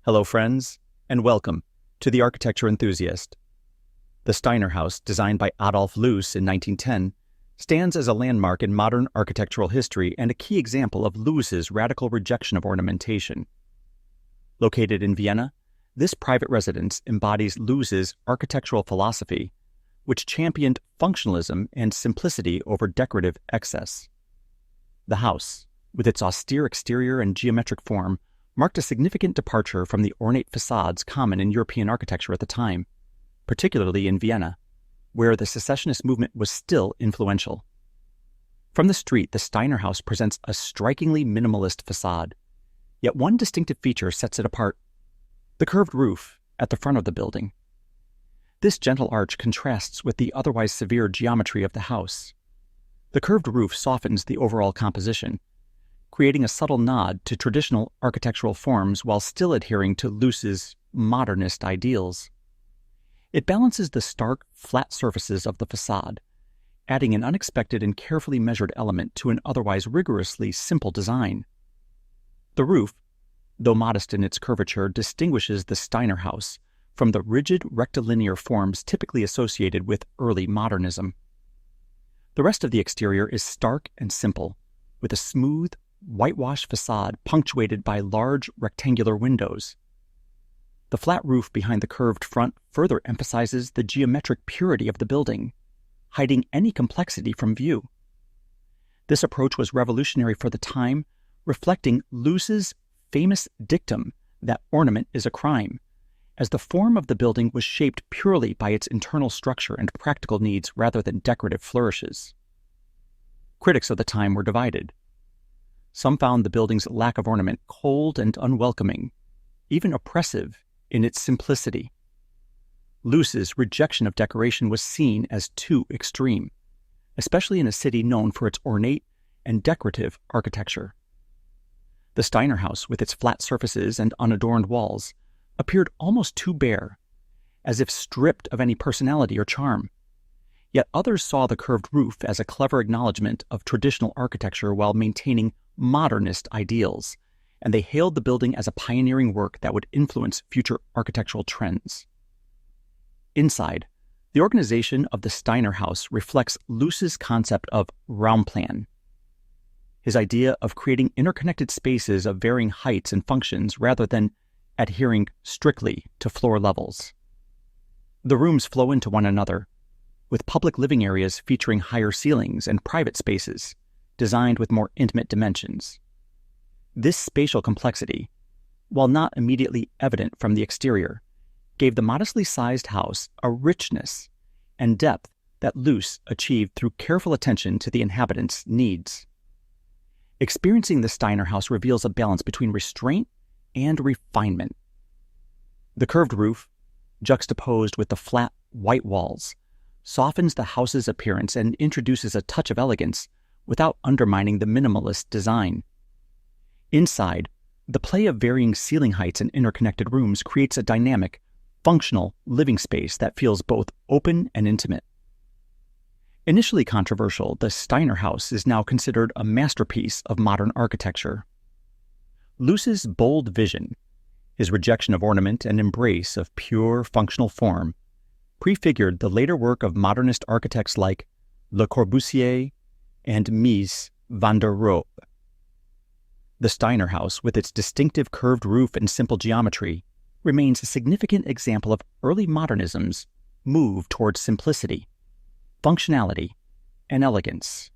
Hello, friends, and welcome to The Architecture Enthusiast. The Steiner House, designed by Adolf Loos in 1910, stands as a landmark in modern architectural history and a key example of Loos's radical rejection of ornamentation. Located in Vienna, this private residence embodies Loos's architectural philosophy, which championed functionalism and simplicity over decorative excess. The house, with its austere exterior and geometric form, marked a significant departure from the ornate facades common in European architecture at the time, particularly in Vienna, where the Secessionist movement was still influential. From the street, the Steiner House presents a strikingly minimalist facade, yet one distinctive feature sets it apart: the curved roof at the front of the building. This gentle arch contrasts with the otherwise severe geometry of the house. The curved roof softens the overall composition, creating a subtle nod to traditional architectural forms while still adhering to Loos's modernist ideals. It balances the stark, flat surfaces of the facade, adding an unexpected and carefully measured element to an otherwise rigorously simple design. The roof, though modest in its curvature, distinguishes the Steiner House from the rigid rectilinear forms typically associated with early modernism. The rest of the exterior is stark and simple, with a smooth, whitewashed facade punctuated by large rectangular windows. The flat roof behind the curved front further emphasizes the geometric purity of the building, hiding any complexity from view. This approach was revolutionary for the time, reflecting Loos's famous dictum that ornament is a crime, as the form of the building was shaped purely by its internal structure and practical needs rather than decorative flourishes. Critics of the time were divided. Some found the building's lack of ornament cold and unwelcoming, even oppressive in its simplicity. Loos's rejection of decoration was seen as too extreme, especially in a city known for its ornate and decorative architecture. The Steiner House, with its flat surfaces and unadorned walls, appeared almost too bare, as if stripped of any personality or charm. Yet others saw the curved roof as a clever acknowledgement of traditional architecture while maintaining modernist ideals, and they hailed the building as a pioneering work that would influence future architectural trends. Inside, the organization of the Steiner House reflects Loos's concept of Raumplan, his idea of creating interconnected spaces of varying heights and functions rather than adhering strictly to floor levels. The rooms flow into one another, with public living areas featuring higher ceilings and private spaces designed with more intimate dimensions. This spatial complexity, while not immediately evident from the exterior, gave the modestly sized house a richness and depth that Loos achieved through careful attention to the inhabitants' needs. Experiencing the Steiner House reveals a balance between restraint and refinement. The curved roof, juxtaposed with the flat, white walls, softens the house's appearance and introduces a touch of elegance without undermining the minimalist design. Inside, the play of varying ceiling heights and interconnected rooms creates a dynamic, functional living space that feels both open and intimate. Initially controversial, the Steiner House is now considered a masterpiece of modern architecture. Loos's bold vision, his rejection of ornament and embrace of pure functional form, prefigured the later work of modernist architects like Le Corbusier and Mies van der Rohe. The Steiner House, with its distinctive curved roof and simple geometry, remains a significant example of early modernism's move towards simplicity, functionality, and elegance.